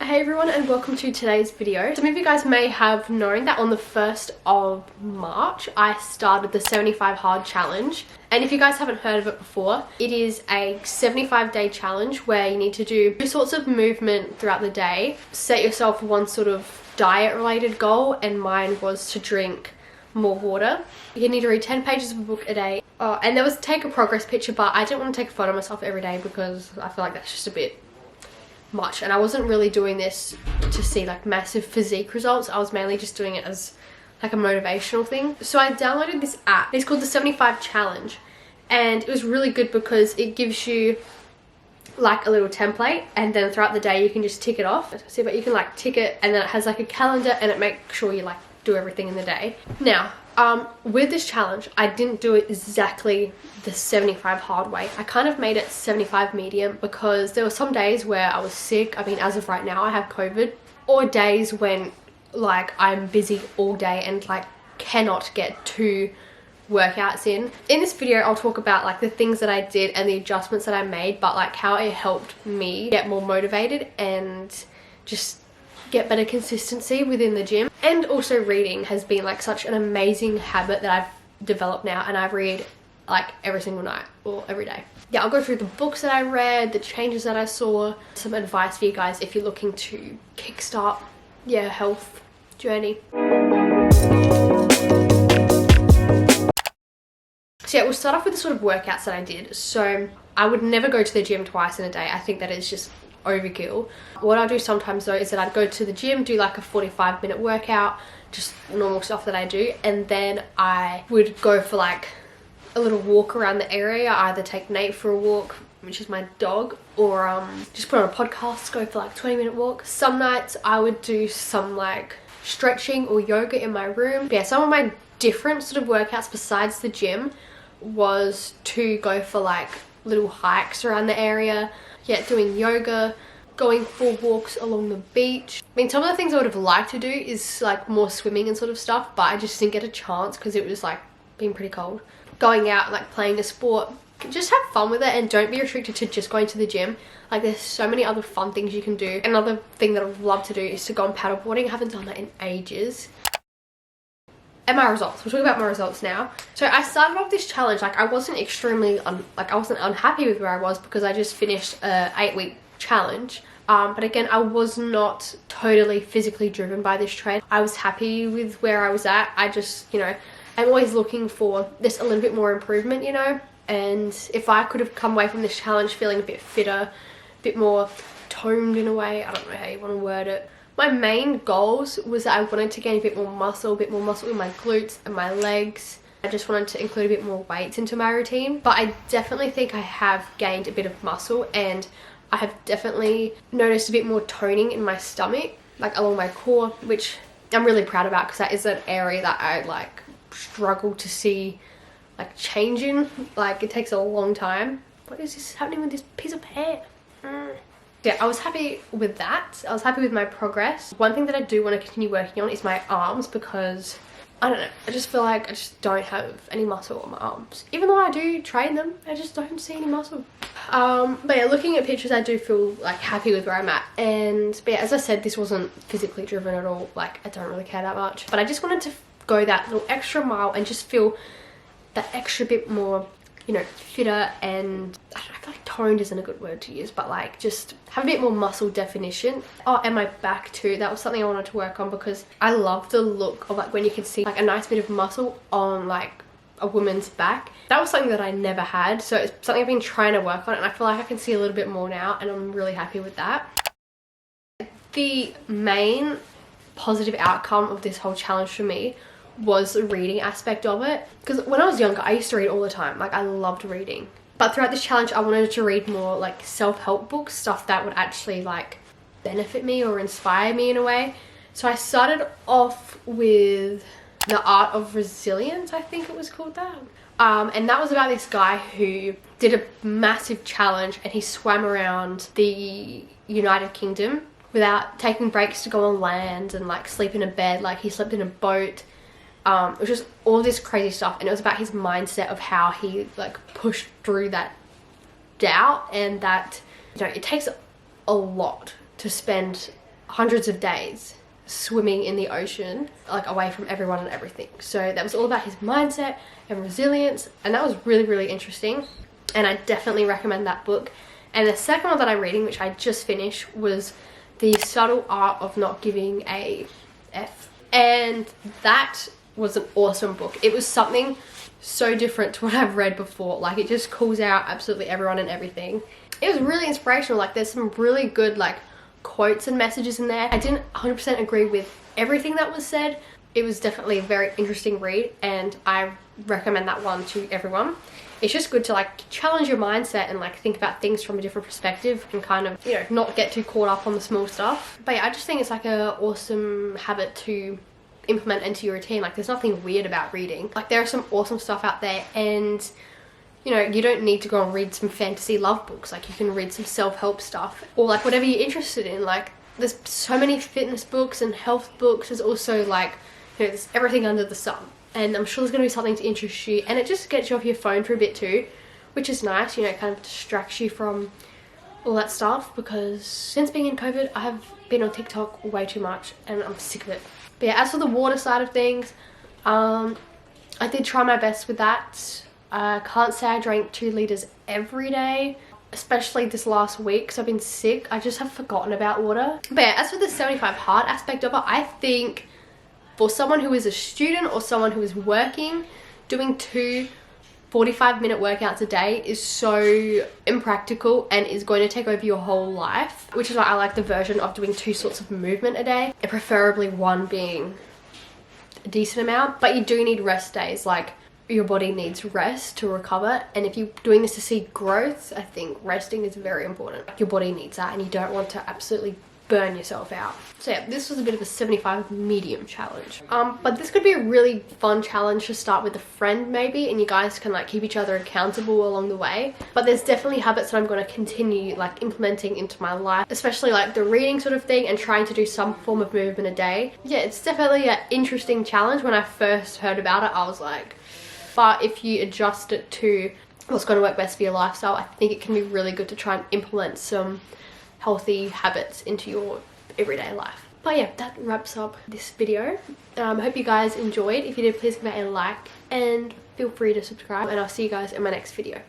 Hey everyone, and welcome to today's video. Some of you guys may have known that on the 1st of March I started the 75 hard challenge, and if you guys haven't heard of it before, it is a 75-day challenge where you need to do two sorts of movement throughout the day, set yourself one sort of diet related goal, and mine was to drink more water. You need to read 10 pages of a book a day. And there was take a progress picture, but I didn't want to take a photo of myself every day because I feel like that's just a bit much, and I wasn't really doing this to see like massive physique results. I was mainly just doing it as like a motivational thing. So I downloaded this app. It's called the 75 challenge, and it was really good because it gives you like a little template, and then throughout the day you can just tick it off. See, but you can like tick it, and then it has like a calendar, and it makes sure you like do everything in the day. Now with this challenge, I didn't do it exactly the 75 hard way. I kind of made it 75 medium because there were some days where I was sick. I mean, as of right now I have COVID, or days when like I'm busy all day and like cannot get 2 workouts in. In this video I'll talk about like the things that I did and the adjustments that I made, but like how it helped me get more motivated and just get better consistency within the gym. And also reading has been like such an amazing habit that I've developed now, and I read like every single night or every day. Yeah, I'll go through the books that I read, the changes that I saw, some advice for you guys if you're looking to kickstart your health journey. So yeah, we'll start off with the sort of workouts that I did. So I would never go to the gym twice in a day. I think that is just overkill. What I do sometimes though is that I'd go to the gym, do like a 45-minute workout, just normal stuff that I do, and then I would go for like a little walk around the area. I either take Nate for a walk, which is my dog, or just put on a podcast, go for like 20-minute walk. Some nights I would do some like stretching or yoga in my room. But yeah, some of my different sort of workouts besides the gym was to go for like little hikes around the area. Yeah, doing yoga, going for walks along the beach. I mean, some of the things I would have liked to do is like more swimming and sort of stuff, but I just didn't get a chance because it was like being pretty cold. Going out, like playing a sport, just have fun with it and don't be restricted to just going to the gym. Like there's so many other fun things you can do. Another thing that I'd love to do is to go on paddleboarding. I haven't done that in ages. And my results. We'll talk about my results now. So I started off this challenge, like I wasn't extremely, I wasn't unhappy with where I was because I just finished a 8-week challenge. But again, I was not totally physically driven by this trend. I was happy with where I was at. I just, you know, I'm always looking for this a little bit more improvement, you know. And if I could have come away from this challenge feeling a bit fitter, a bit more toned in a way, I don't know how you want to word it. My main goals was that I wanted to gain a bit more muscle in my glutes and my legs. I just wanted to include a bit more weights into my routine. But I definitely think I have gained a bit of muscle, and I have definitely noticed a bit more toning in my stomach, like along my core, which I'm really proud about because that is an area that I like struggle to see like change in. Like it takes a long time. What is this happening with this piece of hair? Yeah, I was happy with that. I was happy with my progress. One thing that I do want to continue working on is my arms, because I don't know, I just feel like I just don't have any muscle on my arms. Even though I do train them, I just don't see any muscle. But yeah, looking at pictures, I do feel like happy with where I'm at. And but yeah, as I said, this wasn't physically driven at all. Like I don't really care that much. But I just wanted to go that little extra mile and just feel that extra bit more, you know, fitter, and I feel like toned isn't a good word to use, but like just have a bit more muscle definition. Oh, and my back too. That was something I wanted to work on because I love the look of like when you can see like a nice bit of muscle on like a woman's back. That was something that I never had, so it's something I've been trying to work on, and I feel like I can see a little bit more now, and I'm really happy with that. The main positive outcome of this whole challenge for me was the reading aspect of it, because when I was younger I used to read all the time. Like I loved reading, but throughout this challenge I wanted to read more like self-help books, stuff that would actually like benefit me or inspire me in a way. So I started off with The Art of Resilience, I think it was called that, and that was about this guy who did a massive challenge, and he swam around the United Kingdom without taking breaks to go on land and like sleep in a bed. Like he slept in a boat. It was just all this crazy stuff, and it was about his mindset of how he like pushed through that doubt, and that, you know, it takes a lot to spend hundreds of days swimming in the ocean, like away from everyone and everything. So that was all about his mindset and resilience, and that was really, really interesting, and I definitely recommend that book. And the second one that I'm reading, which I just finished, was The Subtle Art of Not Giving a F, and that was an awesome book. It was something so different to what I've read before. Like, it just calls out absolutely everyone and everything. It was really inspirational. Like, there's some really good like quotes and messages in there. I didn't 100% agree with everything that was said. It was definitely a very interesting read, and I recommend that one to everyone. It's just good to like challenge your mindset and like think about things from a different perspective and kind of, you know, not get too caught up on the small stuff. But yeah, I just think it's like a awesome habit to implement into your routine. Like, there's nothing weird about reading. Like, there are some awesome stuff out there, and you know, you don't need to go and read some fantasy love books. Like, you can read some self-help stuff, or like whatever you're interested in. Like, there's so many fitness books and health books. There's also like, you know, there's everything under the sun, and I'm sure there's going to be something to interest you, and it just gets you off your phone for a bit too, which is nice. You know, it kind of distracts you from all that stuff, because since being in COVID, I have been on TikTok way too much and I'm sick of it. But yeah, as for the water side of things, I did try my best with that. I can't say I drank 2 liters every day, especially this last week because I've been sick. I just have forgotten about water. But yeah, as for the 75 hard aspect of it, I think for someone who is a student or someone who is working, doing 2 45-minute workouts a day is so impractical and is going to take over your whole life, which is why I like the version of doing 2 sorts of movement a day, and preferably one being a decent amount. But you do need rest days. Like, your body needs rest to recover, and if you're doing this to see growth, I think resting is very important. Your body needs that, and you don't want to absolutely burn yourself out. So yeah, this was a bit of a 75 medium challenge, but this could be a really fun challenge to start with a friend maybe, and you guys can like keep each other accountable along the way. But there's definitely habits that I'm going to continue like implementing into my life, especially like the reading sort of thing and trying to do some form of movement a day. Yeah, it's definitely an interesting challenge. When I first heard about it, I was like, but if you adjust it to what's going to work best for your lifestyle, I think it can be really good to try and implement some healthy habits into your everyday life. But yeah, that wraps up this video. I hope you guys enjoyed. If you did, please give it a like and feel free to subscribe, and I'll see you guys in my next video.